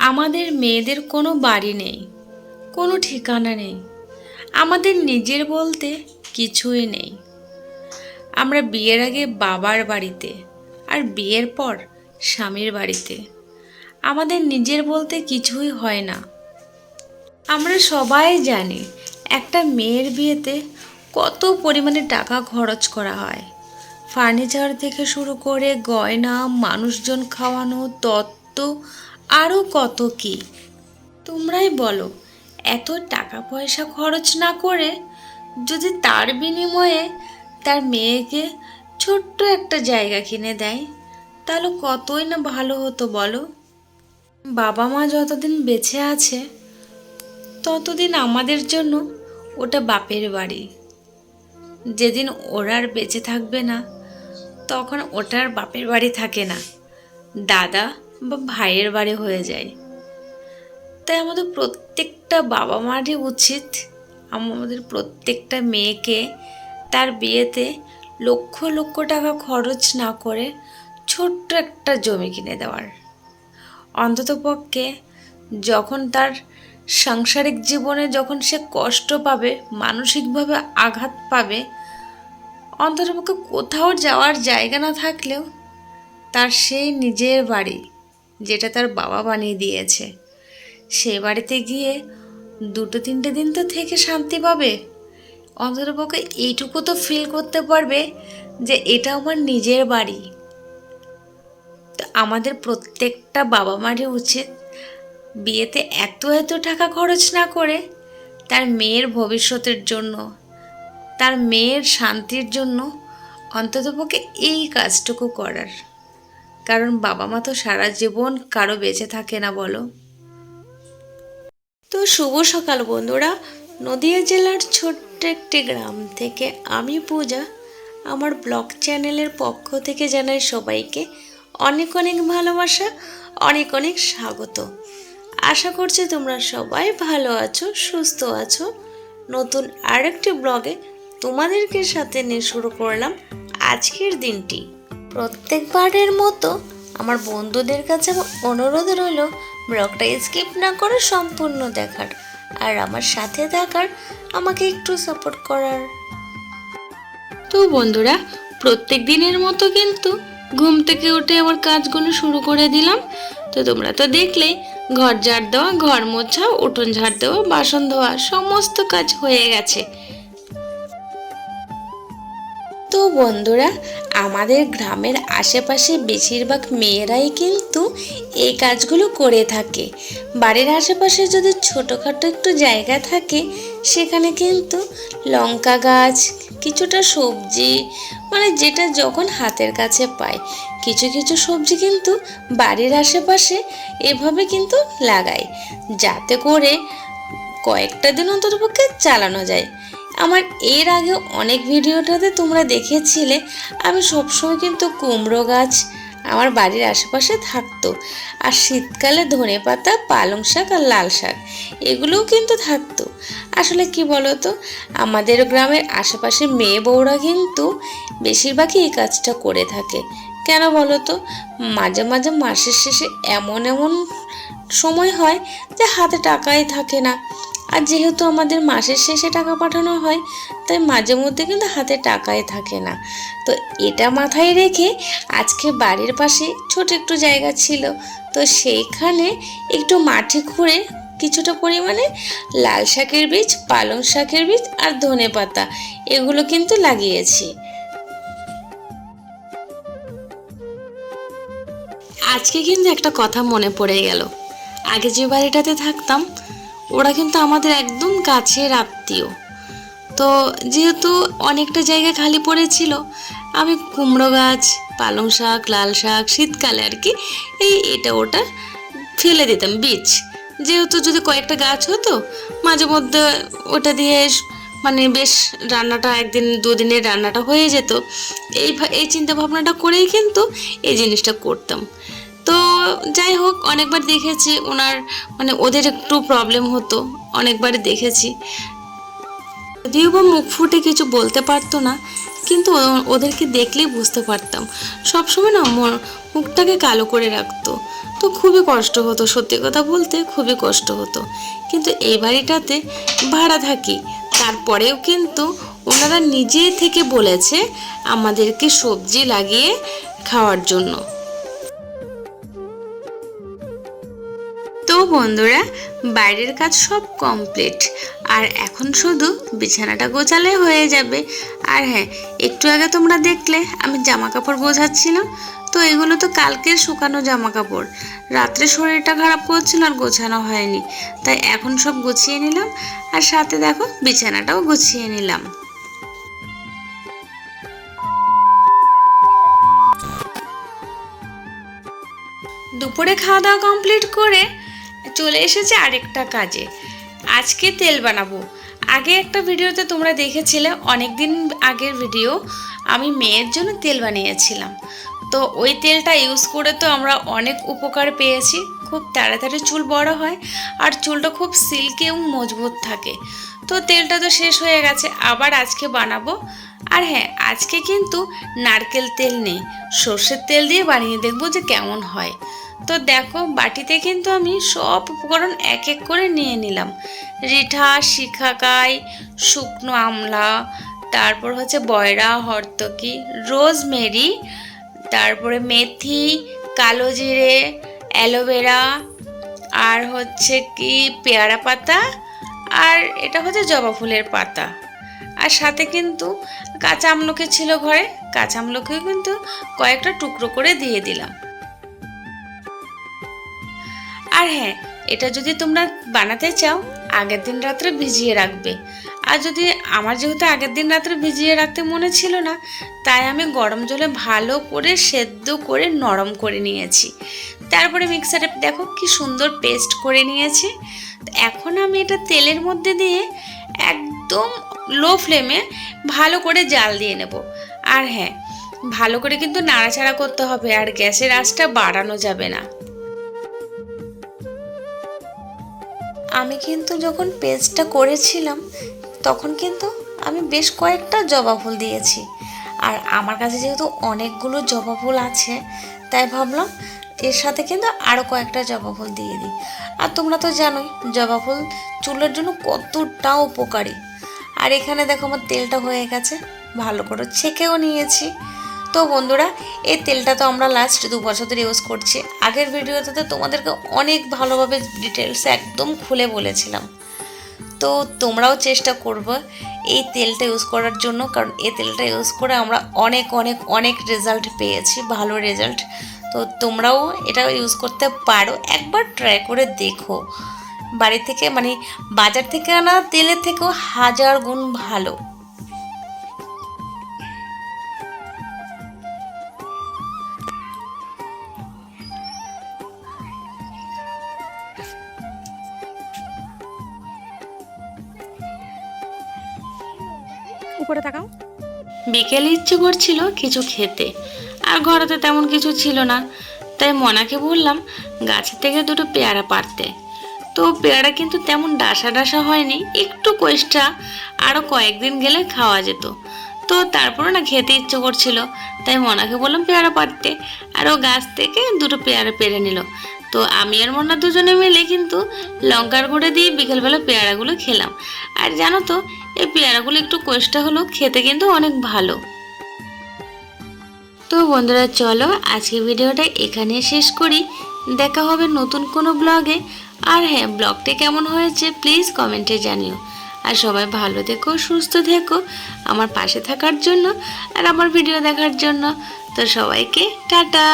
আমাদের মেয়েদের কোনো বাড়ি নেই, কোনো ঠিকানা নেই, আমাদের নিজের বলতে কিছুই নেই। আমরা বিয়ের আগে বাবার বাড়িতে, আর বিয়ের পর স্বামীর বাড়িতে। আমাদের নিজের বলতে কিছুই হয় না। আমরা সবাই জানি একটা মেয়ের বিয়েতে কত পরিমাণে টাকা খরচ করা হয়। ফার্নিচার থেকে শুরু করে গয়না, মানুষজন খাওয়ানো, তত্ত্ব, আরও কত কি। তোমরাই বলো, এত টাকা পয়সা খরচ না করে যদি তার বিনিময়ে তার মেয়েকে ছোট্ট একটা জায়গা কিনে দেয়, তাহলে কতই না ভালো হতো বলো। বাবা মা যতদিন বেঁচে আছে ততদিন আমাদের জন্য ওটা বাপের বাড়ি। যেদিন ওরা আর বেঁচে থাকবে না, তখন ওটার বাপের বাড়ি থাকে না, দাদা বা ভাইয়ের বাড়ি হয়ে যায়। তাই আমাদের প্রত্যেকটা বাবা মারই উচিত আমাদের প্রত্যেকটা মেয়েকে তার বিয়েতে লক্ষ লক্ষ টাকা খরচ না করে ছোট্ট একটা জমি কিনে দেওয়ার। অন্ততপক্ষে যখন তার সাংসারিক জীবনে যখন সে কষ্ট পাবে, মানসিকভাবে আঘাত পাবে, অন্ততপক্ষে কোথাও যাওয়ার জায়গা না থাকলেও তার সেই নিজের বাড়ি, যেটা তার বাবা বানিয়ে দিয়েছে, সে বাড়িতে গিয়ে 2-3 দিন তো থেকে শান্তি পাবে। অন্ততপক্ষে এইটুকু তো ফিল করতে পারবে যে এটা আমার নিজের বাড়ি। তো আমাদের প্রত্যেকটা বাবা মারই উচিত বিয়েতে এত এত টাকা খরচ না করে তার মেয়ের ভবিষ্যতের জন্য, তার মেয়ের শান্তির জন্য অন্ততপক্ষে এই কাজটুকু করার। কারণ বাবা মা তো সারা জীবন কারো বেঁচে থাকে না বলো। তো শুভ সকাল বন্ধুরা। নদিয়া জেলার ছোট্ট একটি গ্রাম থেকে আমি পূজা আমার ব্লগ চ্যানেলের পক্ষ থেকে জানাই সবাইকে অনেক অনেক ভালোবাসা, অনেক অনেক স্বাগত। আশা করছি তোমরা সবাই ভালো আছো, সুস্থ আছো। নতুন আরেকটি ব্লগে তোমাদেরকে সাথে নিয়ে শুরু করলাম আজকের দিনটি। প্রত্যেকবারের মতো আমার বন্ধুদের কাছে অনুরোধ রইল ব্লগটা স্কিপ না করে সম্পূর্ণ দেখার, আর আমার সাথে থাকার, আমাকে একটু সাপোর্ট করার। তো বন্ধুরা, প্রত্যেক দিনের মতো কিন্তু ঘুম থেকে উঠে আমার কাজগুলো শুরু করে দিলাম। তো তোমরা তো দেখলেই ঘর ঝাড় দেওয়া, ঘর মোছা, উঠোন ঝাড় দেওয়া, বাসন ধোয়া সমস্ত কাজ হয়ে গেছে। তো বন্ধুরা, আমাদের গ্রামের আশেপাশে বেশিরভাগ মেয়েরাই কিন্তু এই কাজগুলো করে থাকে। বাড়ির আশেপাশে যদি ছোটোখাটো একটু জায়গা থাকে, সেখানে কিন্তু লঙ্কা গাছ, কিছুটা সবজি, মানে যেটা যখন হাতের কাছে পায়, কিছু কিছু সবজি কিন্তু বাড়ির আশেপাশে এভাবে কিন্তু লাগায়, যাতে করে কয়েকটা দিন অন্ততপক্ষে চালানো যায়। আমার এর আগে অনেক ভিডিওটাতে তোমরা দেখেছিলে আমি সবসময় কিন্তু কুমড়ো গাছ আমার বাড়ির আশেপাশে থাকতো, আর শীতকালে ধনেপাতা, পালং শাক আর লাল শাক এগুলোও কিন্তু থাকতো। আসলে কি বলতো, আমাদের গ্রামের আশেপাশে মেয়ে বউরা কিন্তু বেশিরভাগই এই কাজটা করে থাকে। কেন বলো তো, মাঝে মাঝে মাসের শেষে এমন এমন সময় হয় যে হাতে টাকাই থাকে না, আর যেহেতু আমাদের মাসের শেষে টাকা পাঠানো হয়, তাই মাঝে মধ্যে কিন্তু হাতে টাকাই থাকে না। তো এটা মাথায় রেখে আজকে বাড়ির পাশে ছোট একটু জায়গা ছিল, তো সেইখানে একটু মাটি খুঁড়ে কিছুটা পরিমাণে লাল শাকের বীজ, পালং শাকের বীজ আর ধনেপাতা এগুলো কিন্তু লাগিয়েছি। আজকে কিন্তু একটা কথা মনে পড়ে গেল। আগে যে বাড়িটাতে থাকতাম, ওরা কিন্তু আমাদের একদম কাছের আত্মীয়। তো যেহেতু অনেকটা জায়গা খালি পড়েছিল, আমি কুমড়ো গাছ, পালং শাক, লাল শাক শীতকালে আর কি এটা ওটা ফেলে দিতাম বীজ। যেহেতু যদি কয়েকটা গাছ হতো, মাঝে মধ্যে ওটা দিয়ে মানে বেশ রান্নাটা, 1-2 দিনের রান্নাটা হয়ে যেত। এই চিন্তা ভাবনাটা করেই কিন্তু এই জিনিসটা করতাম। তো যাই হোক, অনেকবার দেখেছি ওনার মানে ওদের একটু প্রবলেম হতো, অনেকবার দেখেছি। যদিও বা মুখ ফুটে কিছু বলতে পারতো না, কিন্তু ওদেরকে দেখলেই বুঝতে পারতাম। সবসময় না মুখটাকে কালো করে রাখতো, তো খুবই কষ্ট হতো, সত্যি কথা বলতে খুবই কষ্ট হতো। কিন্তু এই বাড়িটাতে ভাড়া থাকি, তারপরেও কিন্তু ওনারা নিজে থেকে বলেছে আমাদেরকে সবজি লাগিয়ে খাওয়ার জন্য। তো বন্ধুরা, বাইরের কাজ সব কমপ্লিট, আর এখন শুধু বিছানাটা গোছালে হয়ে যাবে। আর হ্যাঁ, একটু আগে তোমরা দেখলে আমি জামা কাপড় গোছাচ্ছিলাম, তো এগুলো তো কালকের শুকানো জামা কাপড়। রাত্রে শরীরটা খারাপ করছিল আর গোছানো হয়নি, তাই এখন সব গুছিয়ে নিলাম, আর সাথে দেখো বিছানাটাও গুছিয়ে নিলাম। দুপুরে খাওয়া দাওয়া কমপ্লিট করে চলে এসেছে আরেকটা কাজে। আজকে তেল বানাবো। আগে একটা ভিডিওতে তোমরা দেখেছিলে, অনেক দিন আগের ভিডিও, আমি মেয়ের জন্য তেল বানিয়েছিলাম। তো ওই তেলটা ইউজ করে তো আমরা অনেক উপকার পেয়েছি। খুব তাড়াতাড়ি চুল বড় হয়, আর চুলটা খুব সিল্কি এবং মজবুত থাকে। তো তেলটা তো শেষ হয়ে গেছে, আবার আজকে বানাবো। আর হ্যাঁ, আজকে কিন্তু নারকেল তেল নেই, সর্ষের তেল দিয়ে বানিয়ে দেখবো যে কেমন হয়। তো দেখো, বাটিতে কিন্তু আমি সব উপকরণ এক এক করে নিয়ে নিলাম। রিঠা, শিখাকাই, শুকনো আমলা, তারপর হচ্ছে বয়রা, হরতকি, রোজমেরি, তারপরে মেথি, কালো জিরে, অ্যালোভেরা, আর হচ্ছে কি পেয়ারা পাতা, আর এটা হচ্ছে জবা ফুলের পাতা। আর সাথে কিন্তু কাঁচা আমলকি ছিল ঘরে, কাঁচা আমলকিও কিন্তু কয়েকটা টুকরো করে দিয়ে দিলাম। আর হ্যাঁ, এটা যদি তোমরা বানাতে চাও আগের দিন রাত্রে ভিজিয়ে রাখবে। আর যদি আমার যেহেতু আগের দিন রাত্রে ভিজিয়ে রাখতে মনে ছিল না, তাই আমি গরম জলে ভালো করে সেদ্ধ করে নরম করে নিয়েছি। তারপরে মিক্সারে দেখো কি সুন্দর পেস্ট করে নিয়েছি। এখন আমি এটা তেলের মধ্যে দিয়ে একদম লো ফ্লেমে ভালো করে জাল দিয়ে নেব। আর হ্যাঁ, ভালো করে কিন্তু নাড়াচাড়া করতে হবে, আর গ্যাসের আঁচটা বাড়ানো যাবে না। আমি কিন্তু যখন পেস্টটা করেছিলাম তখন কিন্তু আমি বেশ কয়েকটা জবা ফুল দিয়েছি। আর আমার কাছে যেহেতু অনেকগুলো জবা ফুল আছে, তাই ভাবলাম এর সাথে কিন্তু আরও কয়েকটা জবা ফুল দিয়ে দিই। আর তোমরা তো জানোই জবা ফুল চুলের জন্য কতটা উপকারী। আর এখানে দেখো আমার তেলটা হয়ে গেছে, ভালো করে ছেঁকেও নিয়েছি। তো বন্ধুরা, এই তেলটা তো আমরা লাস্ট 2 বছর ধরে ইউজ করছি। আগের ভিডিওতে তো তোমাদেরকে অনেক ভালোভাবে ডিটেলস একদম খুলে বলেছিলাম। তো তোমরাও চেষ্টা করবে এই তেলটা ইউজ করার জন্য, কারণ এই তেলটা ইউজ করে আমরা অনেক অনেক অনেক রেজাল্ট পেয়েছি, ভালো রেজাল্ট। তো তোমরাও এটা ইউজ করতে পারো, একবার ট্রাই করে দেখো। বাড়ি থেকে মানে বাজার থেকে আনা তেলের থেকেও 1000 গুণ ভালো। উপরে তাকাও। বিকেলে ইচ্ছে করছিল কিছু খেতে, আর ঘরেতে তেমন কিছু ছিল না, তাই মনাকে বললাম গাছের থেকে 2টো পেয়ারা পাড়তে। তো পেয়ারা কিন্তু তেমন ডাসা ডাসা হয়নি, একটু কোয়েষ্টা, আরও কয়েকদিন গেলে খাওয়া যেত। তো তারপরে না খেতে ইচ্ছে করছিল, তাই মনাকে বললাম পেয়ারা পাড়তে, আর ও গাছ থেকে 2টো পেয়ারা পেড়ে নিল। তো আমি আর মনা দুজনে মিলে কিন্তু লঙ্কার গুঁড়ো দিয়ে বিকেলবেলা পেয়ারাগুলো খেলাম। আর জানো তো, এই পেয়ারাগুলো একটু কোয়েষ্টা হলো, খেতে কিন্তু অনেক ভালো। তো বন্ধুরা, চলো আজকে ভিডিওটা এখানে শেষ করি। দেখা হবে নতুন কোনো ব্লগে। আর হ্যাঁ, ব্লগটি কেমন হয়েছে প্লিজ কমেন্টে জানিও। আর সবাই ভালো থেকো, সুস্থ থেকো, আমার পাশে থাকার জন্য আর আমার ভিডিও দেখার জন্য। তো সবাইকে টাটা।